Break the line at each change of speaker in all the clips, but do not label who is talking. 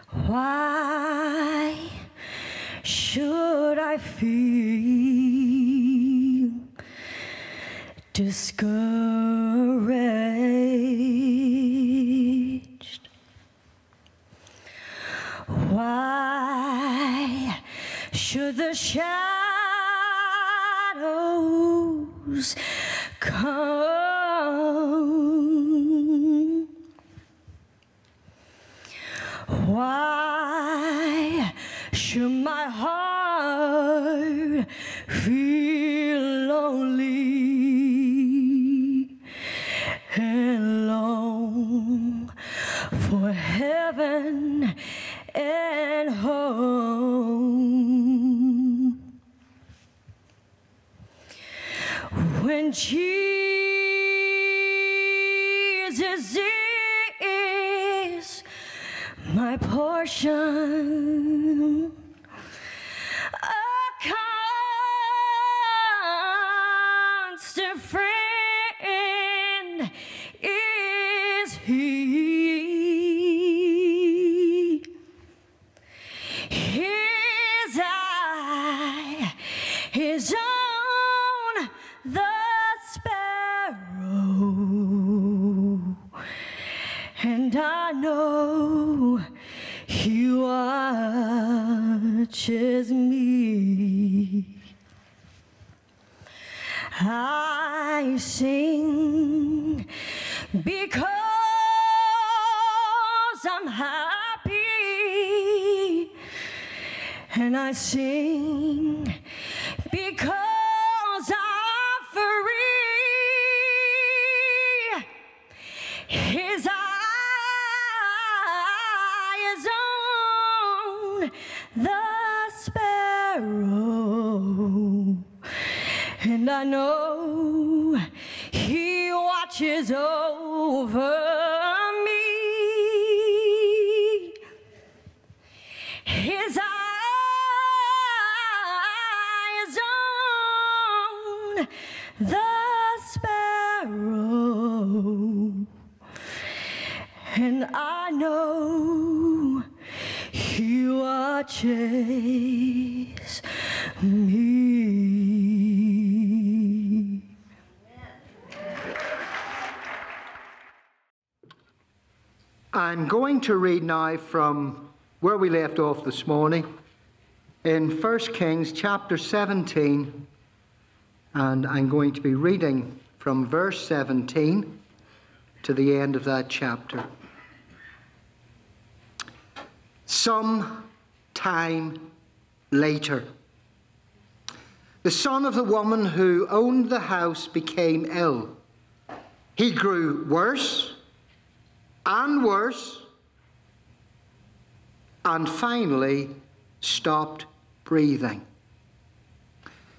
Why should I feel discouraged? Why should the shadows come? Why should my heart feel lonely and long for heaven and home? When Jesus is my portion, a constant friend is He. His eye is on the sparrow, and I know He watches me. I sing because I'm happy, and I sing because I'm free. His eye is on the sparrow, and I know He watches over me. His eye is on the sparrow, and I know He watches me.
I'm going to read now from where we left off this morning in 1 Kings chapter 17, and I'm going to be reading from verse 17 to the end of that chapter. Some time later, the son of the woman who owned the house became ill. He grew worse and worse, and finally stopped breathing.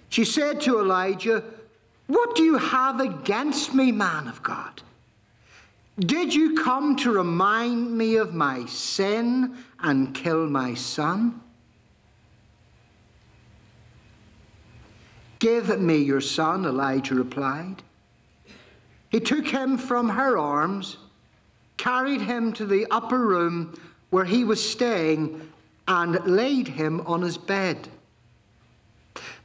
She said to Elijah, "What do you have against me, man of God? Did you come to remind me of my sin and kill my son?" "Give me your son," Elijah replied. He took him from her arms, carried him to the upper room where he was staying, and laid him on his bed.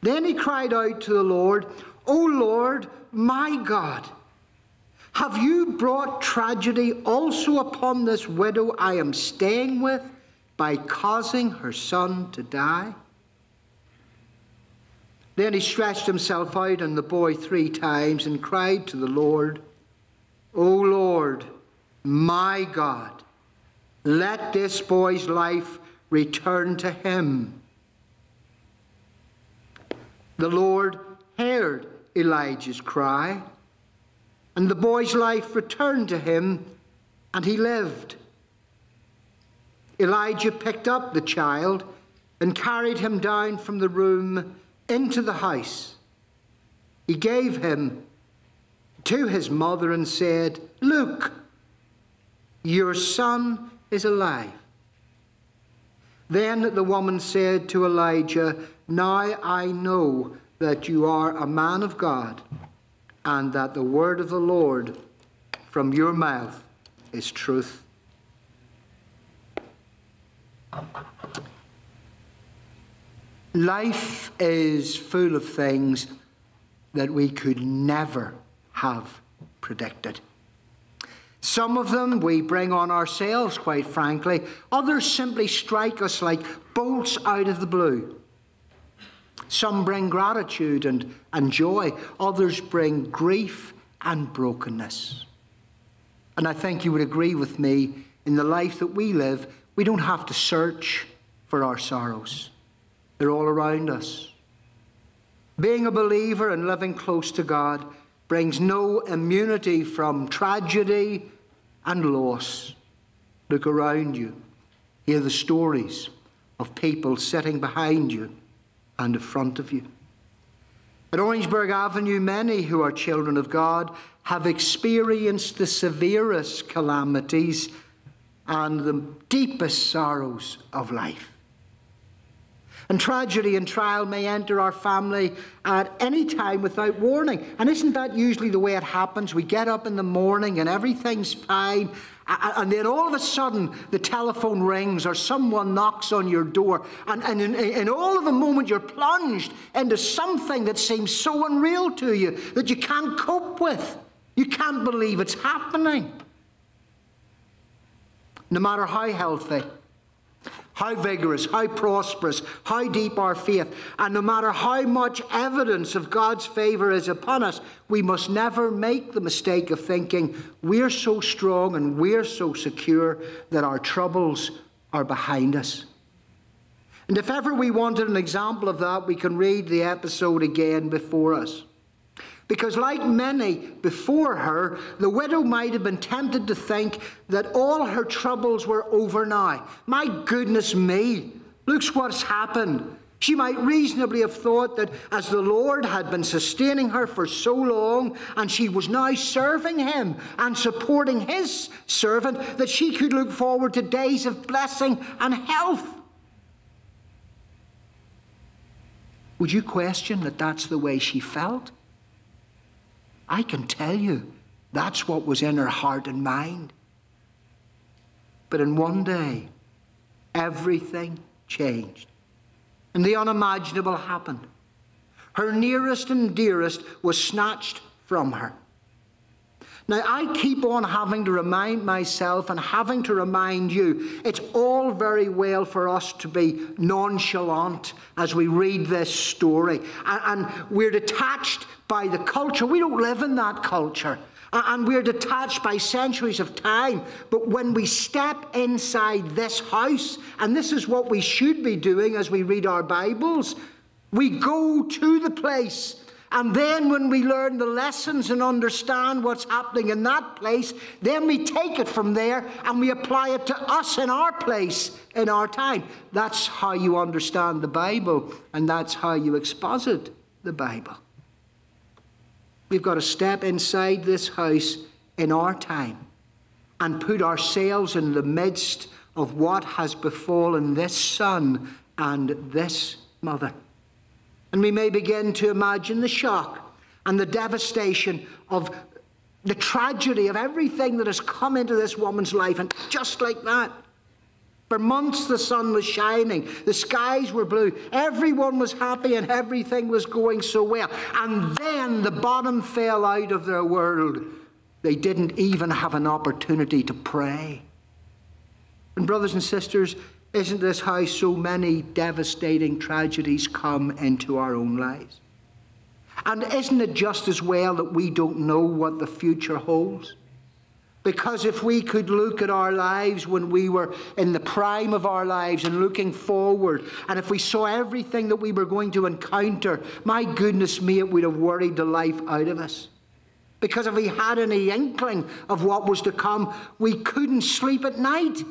Then he cried out to the Lord, "O Lord, my God, have you brought tragedy also upon this widow I am staying with by causing her son to die?" Then he stretched himself out on the boy 3 times and cried to the Lord, "O Lord, my God, let this boy's life return to him." The Lord heard Elijah's cry, and the boy's life returned to him, and he lived. Elijah picked up the child and carried him down from the room into the house. He gave him to his mother and said, "Look, your son is alive." Then the woman said to Elijah, "Now I know that you are a man of God, and that the word of the Lord from your mouth is truth." Life is full of things that we could never have predicted. Some of them we bring on ourselves, quite frankly. Others simply strike us like bolts out of the blue. Some bring gratitude and joy. Others bring grief and brokenness. And I think you would agree with me, in the life that we live, we don't have to search for our sorrows. They're all around us. Being a believer and living close to God brings no immunity from tragedy and loss. Look around you. Hear the stories of people sitting behind you and in front of you. At Orangeburg Avenue, many who are children of God have experienced the severest calamities and the deepest sorrows of life. And tragedy and trial may enter our family at any time without warning. And isn't that usually the way it happens? We get up in the morning and everything's fine, and then all of a sudden the telephone rings or someone knocks on your door, and in all of a moment you're plunged into something that seems so unreal to you that you can't cope with. You can't believe it's happening. No matter how healthy, how vigorous, how prosperous, how deep our faith, and no matter how much evidence of God's favour is upon us, we must never make the mistake of thinking we're so strong and we're so secure that our troubles are behind us. And if ever we wanted an example of that, we can read the episode again before us. Because like many before her, the widow might have been tempted to think that all her troubles were over now. My goodness me, look what's happened. She might reasonably have thought that as the Lord had been sustaining her for so long, and she was now serving him and supporting his servant, that she could look forward to days of blessing and health. Would you question that that's the way she felt? I can tell you, that's what was in her heart and mind. But in one day, everything changed. And the unimaginable happened. Her nearest and dearest was snatched from her. Now, I keep on having to remind myself and having to remind you, it's all very well for us to be nonchalant as we read this story. And we're detached by the culture. We don't live in that culture. And we're detached by centuries of time. But when we step inside this house, and this is what we should be doing as we read our Bibles, we go to the place. And then when we learn the lessons and understand what's happening in that place, then we take it from there and we apply it to us in our place, in our time. That's how you understand the Bible, and that's how you exposit the Bible. We've got to step inside this house in our time and put ourselves in the midst of what has befallen this son and this mother. And we may begin to imagine the shock and the devastation of the tragedy of everything that has come into this woman's life. And just like that, for months the sun was shining, the skies were blue, everyone was happy and everything was going so well. And then the bottom fell out of their world. They didn't even have an opportunity to pray. And brothers and sisters, isn't this how so many devastating tragedies come into our own lives? And isn't it just as well that we don't know what the future holds? Because if we could look at our lives when we were in the prime of our lives and looking forward, and if we saw everything that we were going to encounter, my goodness me, it would have worried the life out of us. Because if we had any inkling of what was to come, we couldn't sleep at night.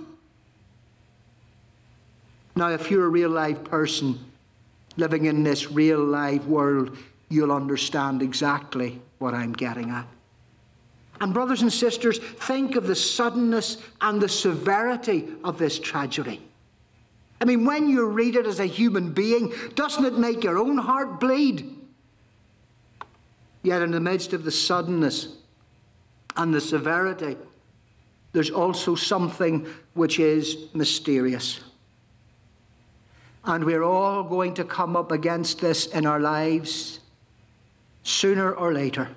Now, if you're a real live person living in this real live world, you'll understand exactly what I'm getting at. And brothers and sisters, think of the suddenness and the severity of this tragedy. I mean, when you read it as a human being, doesn't it make your own heart bleed? Yet in the midst of the suddenness and the severity, there's also something which is mysterious. And we're all going to come up against this in our lives sooner or later.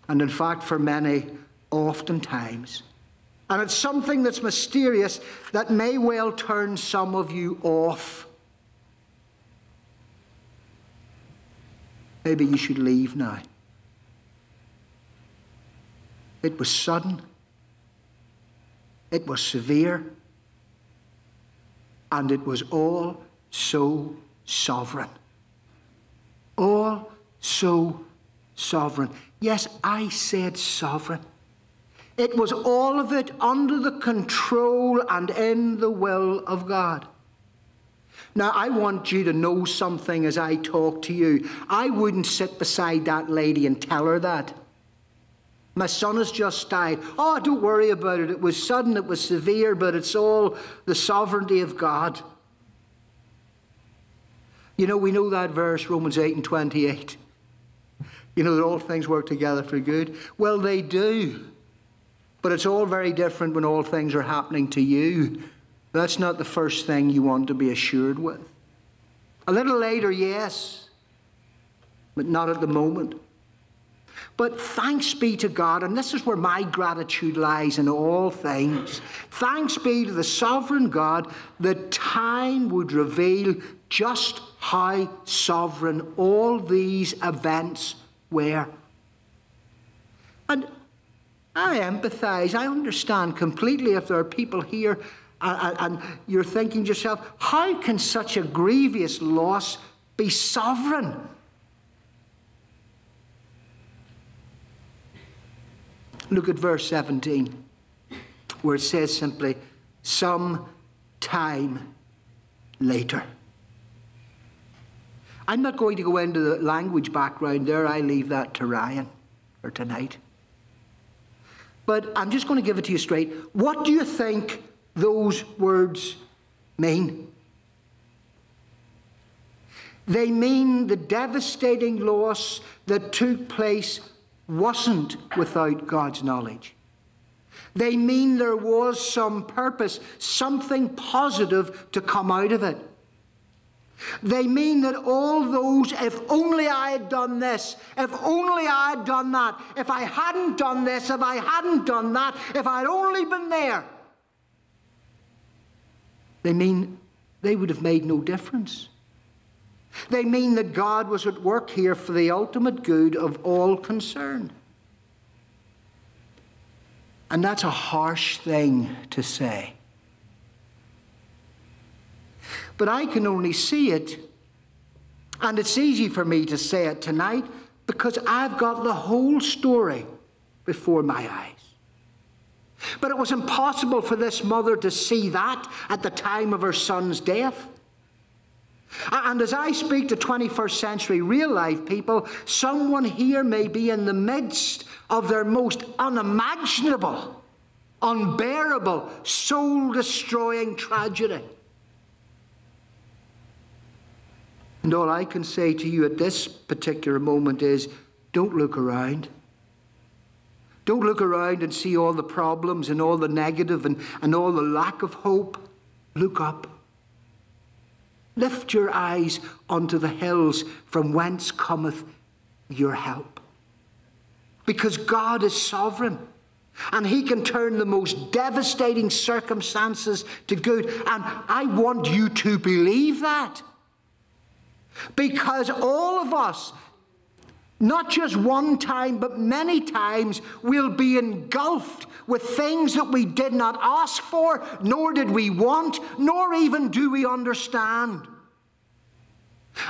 And in fact, for many, oftentimes. And it's something that's mysterious that may well turn some of you off. Maybe you should leave now. It was sudden. It was severe. And it was all so sovereign. All so sovereign. Yes, I said sovereign. It was all of it under the control and in the will of God. Now, I want you to know something as I talk to you. I wouldn't sit beside that lady and tell her that. My son has just died. Oh, don't worry about it. It was sudden, it was severe, but it's all the sovereignty of God. You know, we know that verse, Romans 8:28. You know that all things work together for good. Well, they do. But it's all very different when all things are happening to you. That's not the first thing you want to be assured with. A little later, yes, but not at the moment. But thanks be to God, and this is where my gratitude lies in all things. Thanks be to the sovereign God that time would reveal just how sovereign all these events were. And I empathize, I understand completely if there are people here and you're thinking to yourself, how can such a grievous loss be sovereign? Look at verse 17, where it says simply, some time later. I'm not going to go into the language background there. I leave that to Ryan for tonight. But I'm just going to give it to you straight. What do you think those words mean? They mean the devastating loss that took place wasn't without God's knowledge. They mean there was some purpose, something positive to come out of it. They mean that all those, if only I had done this, if only I had done that, if I hadn't done this, if I hadn't done that, if I'd only been there, they mean they would have made no difference. They mean that God was at work here for the ultimate good of all concerned. And that's a harsh thing to say. But I can only see it, and it's easy for me to say it tonight because I've got the whole story before my eyes. But it was impossible for this mother to see that at the time of her son's death. And as I speak to 21st century real-life people, someone here may be in the midst of their most unimaginable, unbearable, soul-destroying tragedy. And all I can say to you at this particular moment is, don't look around. Don't look around and see all the problems and all the negative and all the lack of hope. Look up. Lift your eyes unto the hills from whence cometh your help. Because God is sovereign. And He can turn the most devastating circumstances to good. And I want you to believe that. Because all of us, not just one time, but many times, will be engulfed with things that we did not ask for, nor did we want, nor even do we understand.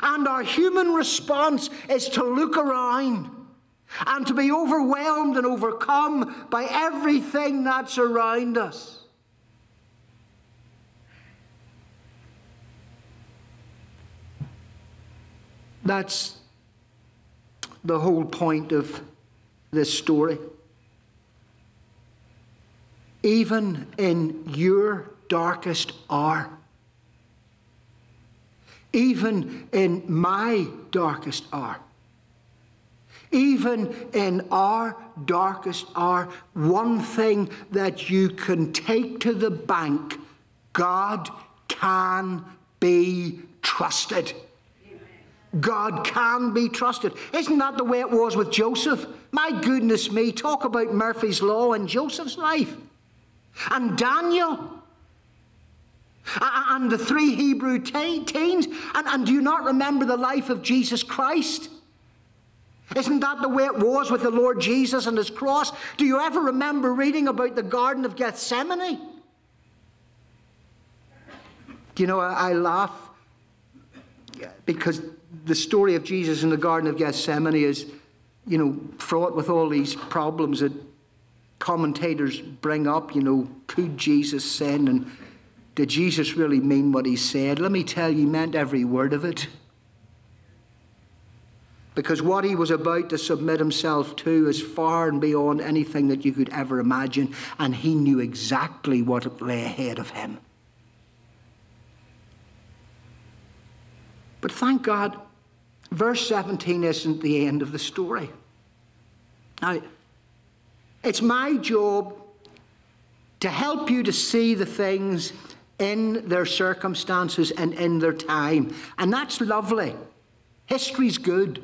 And our human response is to look around and to be overwhelmed and overcome by everything that's around us. That's the whole point of this story. Even in your darkest hour, even in my darkest hour, even in our darkest hour, one thing that you can take to the bank, God can be trusted. God can be trusted. Isn't that the way it was with Joseph? My goodness me, talk about Murphy's Law in Joseph's life. And Daniel. And the 3 Hebrew teens. And do you not remember the life of Jesus Christ? Isn't that the way it was with the Lord Jesus and his cross? Do you ever remember reading about the Garden of Gethsemane? Do you know, I laugh because the story of Jesus in the Garden of Gethsemane is, you know, fraught with all these problems that commentators bring up. You know, could Jesus sin? And did Jesus really mean what he said? Let me tell you, he meant every word of it. Because what he was about to submit himself to is far and beyond anything that you could ever imagine. And he knew exactly what lay ahead of him. But thank God, verse 17 isn't the end of the story. Now, it's my job to help you to see the things in their circumstances and in their time. And that's lovely. History's good.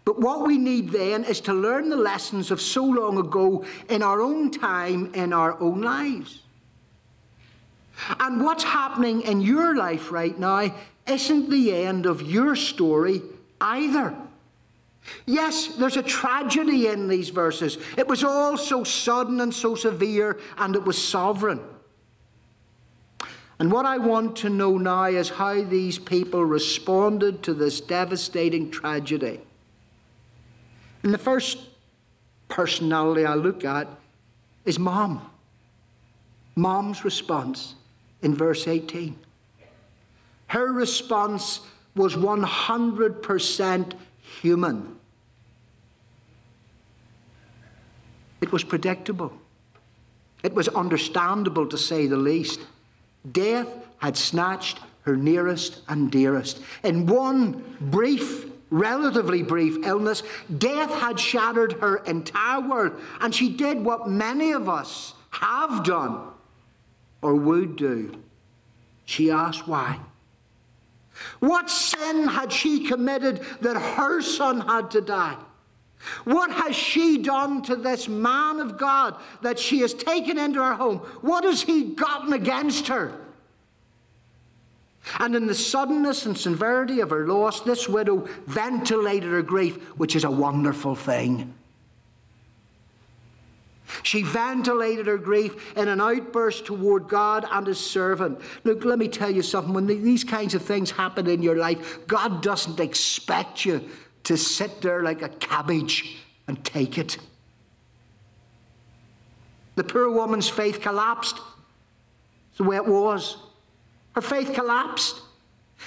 But what we need then is to learn the lessons of so long ago in our own time, in our own lives. And what's happening in your life right now isn't the end of your story either. Yes, there's a tragedy in these verses. It was all so sudden and so severe, and it was sovereign. And what I want to know now is how these people responded to this devastating tragedy. And the first personality I look at is Mom. Mom's response in verse 18. Her response was 100% human. It was predictable. It was understandable, to say the least. Death had snatched her nearest and dearest. In one brief, relatively brief illness, death had shattered her entire world. And she did what many of us have done or would do. She asked why. What sin had she committed that her son had to die? What has she done to this man of God that she has taken into her home? What has he gotten against her? And in the suddenness and severity of her loss, this widow ventilated her grief, which is a wonderful thing. She ventilated her grief in an outburst toward God and his servant. Look, let me tell you something. When these kinds of things happen in your life, God doesn't expect you to sit there like a cabbage and take it. The poor woman's faith collapsed. It's the way it was. Her faith collapsed.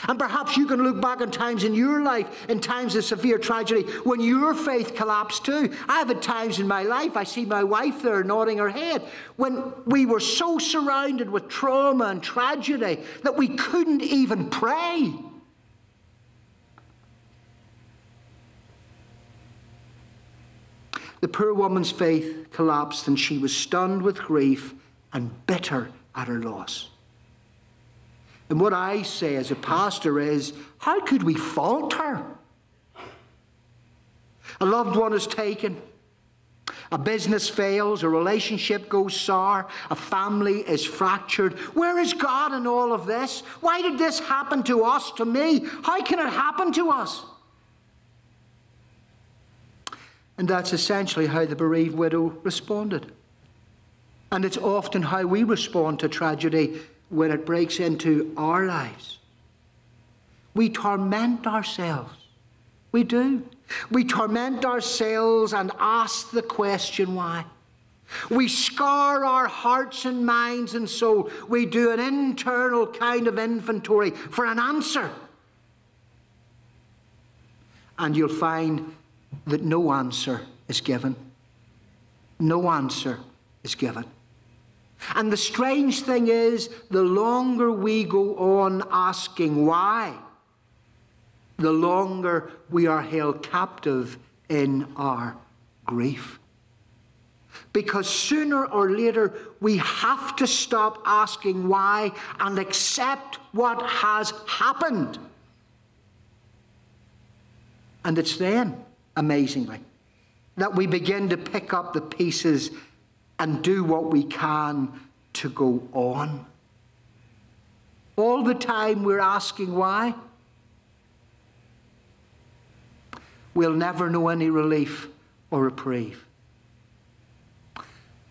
And perhaps you can look back on times in your life, in times of severe tragedy, when your faith collapsed too. I've had times in my life, I see my wife there nodding her head, when we were so surrounded with trauma and tragedy that we couldn't even pray. The poor woman's faith collapsed, and she was stunned with grief and bitter at her loss. And what I say as a pastor is, how could we fault her? A loved one is taken. A business fails. A relationship goes sour. A family is fractured. Where is God in all of this? Why did this happen to us, to me? How can it happen to us? And that's essentially how the bereaved widow responded. And it's often how we respond to tragedy when it breaks into our lives. We torment ourselves. We do. We torment ourselves and ask the question why. We scour our hearts and minds and soul. We do an internal kind of inventory for an answer. And you'll find that no answer is given. No answer is given. And the strange thing is, the longer we go on asking why, the longer we are held captive in our grief. Because sooner or later, we have to stop asking why and accept what has happened. And it's then, amazingly, that we begin to pick up the pieces and do what we can to go on. All the time we're asking why. We'll never know any relief or reprieve.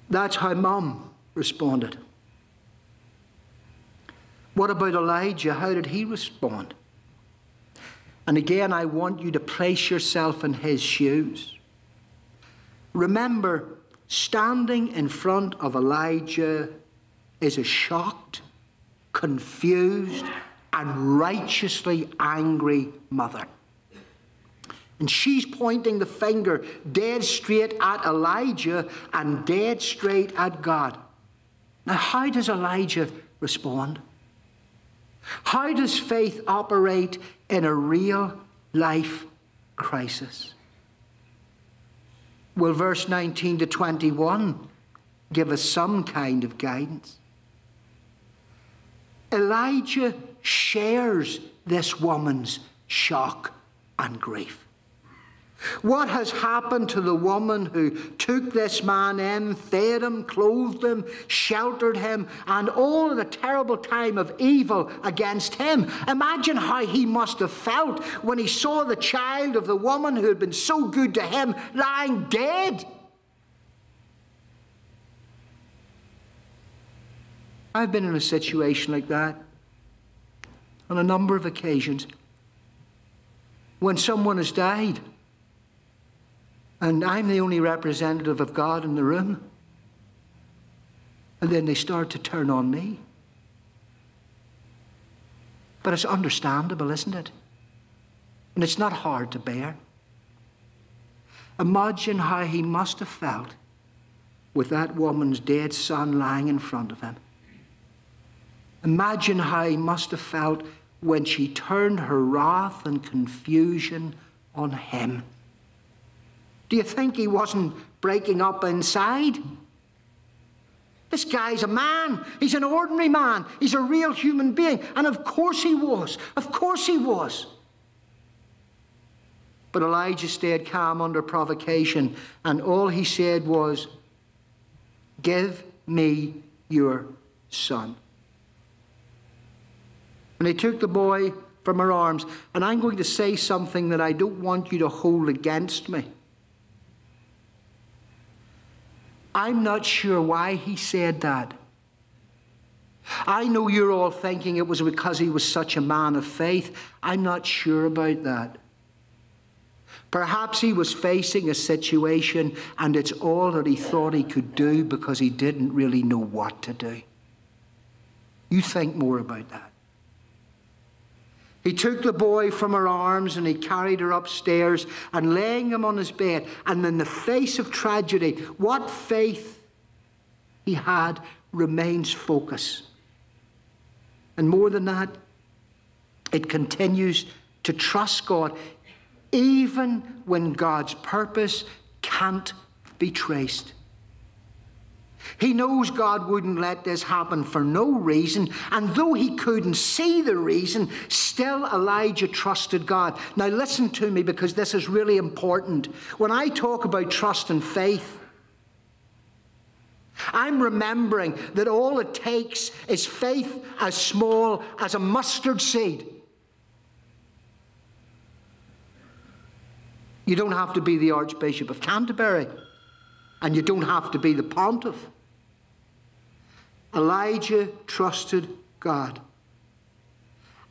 That's how Mum responded. What about Elijah? How did he respond? And again, I want you to place yourself in his shoes. Remember, standing in front of Elijah is a shocked, confused, and righteously angry mother. And she's pointing the finger dead straight at Elijah and dead straight at God. Now, how does Elijah respond? How does faith operate in a real life crisis? Will verse 19 to 21 give us some kind of guidance? Elijah shares this woman's shock and grief. What has happened to the woman who took this man in, fed him, clothed him, sheltered him, and all the terrible time of evil against him? Imagine how he must have felt when he saw the child of the woman who had been so good to him lying dead. I've been in a situation like that on a number of occasions when someone has died. And I'm the only representative of God in the room. And then they start to turn on me. But it's understandable, isn't it? And it's not hard to bear. Imagine how he must have felt with that woman's dead son lying in front of him. Imagine how he must have felt when she turned her wrath and confusion on him. Do you think he wasn't breaking up inside? This guy's a man. He's an ordinary man. He's a real human being. And of course he was. Of course he was. But Elijah stayed calm under provocation, and all he said was, "Give me your son." And he took the boy from her arms. And I'm going to say something that I don't want you to hold against me. I'm not sure why he said that. I know you're all thinking it was because he was such a man of faith. I'm not sure about that. Perhaps he was facing a situation and it's all that he thought he could do because he didn't really know what to do. You think more about that. He took the boy from her arms and he carried her upstairs and laying him on his bed. And in the face of tragedy, what faith he had remains focus. And more than that, it continues to trust God even when God's purpose can't be traced. He knows God wouldn't let this happen for no reason, and though he couldn't see the reason, still Elijah trusted God. Now listen to me, because this is really important. When I talk about trust and faith, I'm remembering that all it takes is faith as small as a mustard seed. You don't have to be the Archbishop of Canterbury, and you don't have to be the pontiff. Elijah trusted God.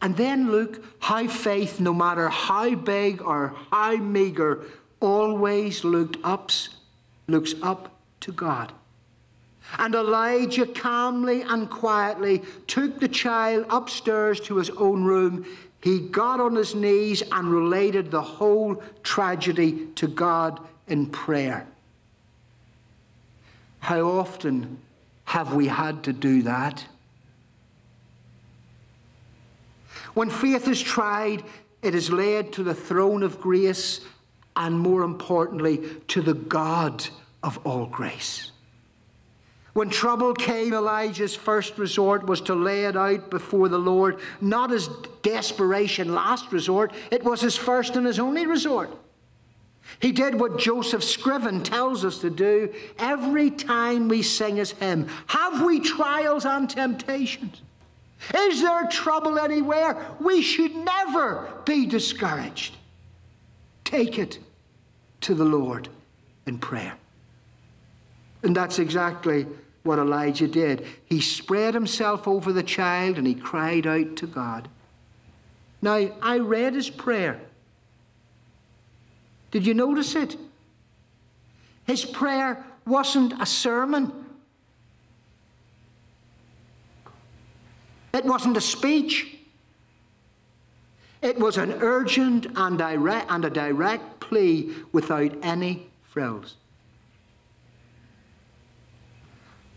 And then look how faith, no matter how big or how meager, always looks up to God. And Elijah calmly and quietly took the child upstairs to his own room. He got on his knees and related the whole tragedy to God in prayer. How often have we had to do that? When faith is tried, it is led to the throne of grace and, more importantly, to the God of all grace. When trouble came, Elijah's first resort was to lay it out before the Lord, not as desperation last resort. It was his first and his only resort. He did what Joseph Scriven tells us to do every time we sing his hymn. Have we trials and temptations? Is there trouble anywhere? We should never be discouraged. Take it to the Lord in prayer. And that's exactly what Elijah did. He spread himself over the child and he cried out to God. Now, I read his prayer. Did you notice it? His prayer wasn't a sermon. It wasn't a speech. It was an urgent and a direct plea without any frills.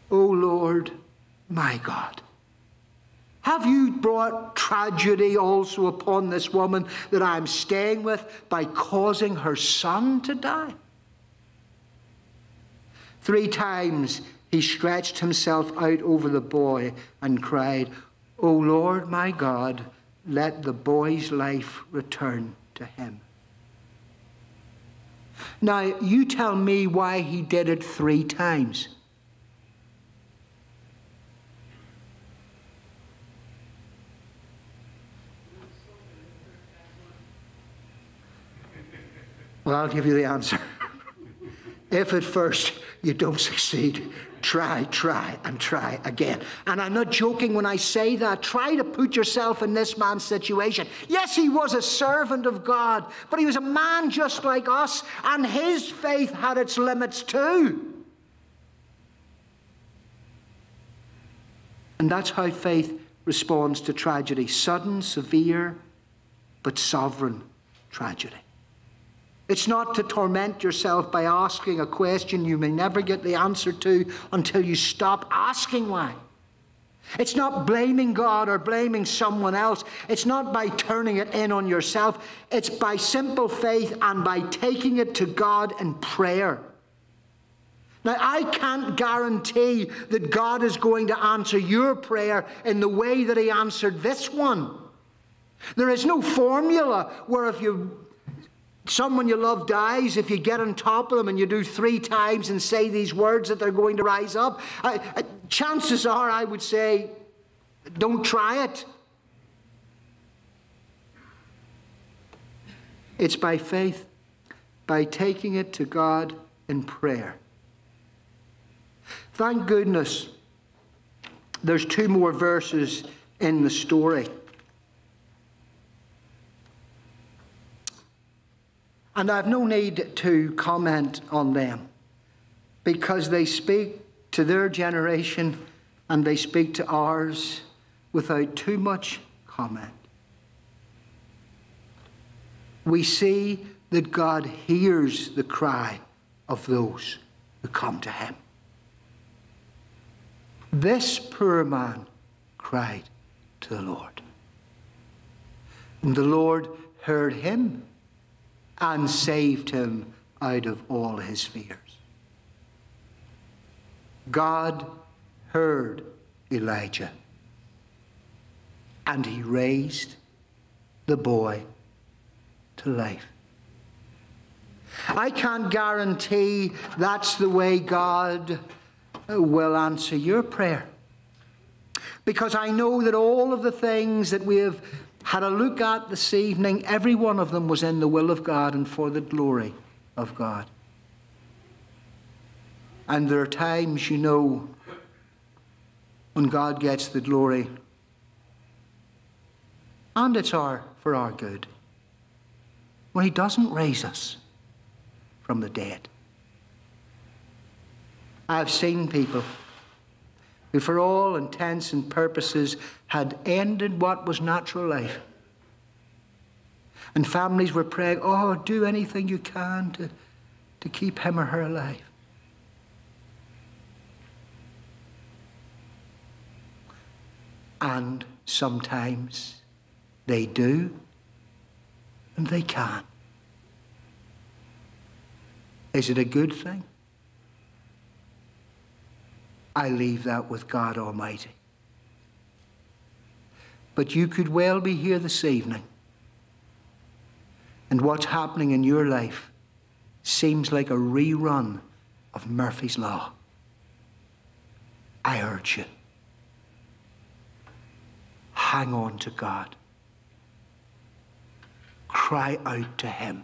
O Lord, my God, have you brought tragedy also upon this woman that I am staying with by causing her son to die? 3 times he stretched himself out over the boy and cried, O Lord, my God, let the boy's life return to him. Now, you tell me why he did it 3 times. Well, I'll give you the answer. If at first you don't succeed, try and try again. And I'm not joking when I say that. Try to put yourself in this man's situation. Yes, he was a servant of God, but he was a man just like us, and his faith had its limits too. And that's how faith responds to tragedy. Sudden, severe, but sovereign tragedy. It's not to torment yourself by asking a question you may never get the answer to until you stop asking why. It's not blaming God or blaming someone else. It's not by turning it in on yourself. It's by simple faith and by taking it to God in prayer. Now, I can't guarantee that God is going to answer your prayer in the way that he answered this one. There is no formula where if someone you love dies, if you get on top of them and you do 3 times and say these words that they're going to rise up, chances are, I would say, don't try it. It's by faith, by taking it to God in prayer. Thank goodness there's 2 more verses in the story. And I have no need to comment on them because they speak to their generation and they speak to ours without too much comment. We see that God hears the cry of those who come to him. This poor man cried to the Lord. And the Lord heard him and saved him out of all his fears. God heard Elijah, and he raised the boy to life. I can't guarantee that's the way God will answer your prayer, because I know that all of the things that we have had a look at this evening, every one of them was in the will of God and for the glory of God. And there are times, you know, when God gets the glory, and it's for our good, when he doesn't raise us from the dead. I've seen people who for all intents and purposes had ended what was natural life. And families were praying, oh, do anything you can to keep him or her alive. And sometimes they do, and they can. Is it a good thing? I leave that with God Almighty. But you could well be here this evening, and what's happening in your life seems like a rerun of Murphy's Law. I urge you, hang on to God. Cry out to him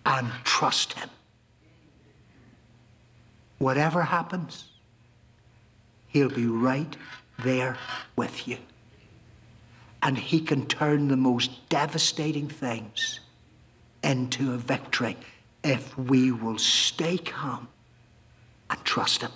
and trust him. Whatever happens, he'll be right there with you. And he can turn the most devastating things into a victory if we will stay calm and trust him.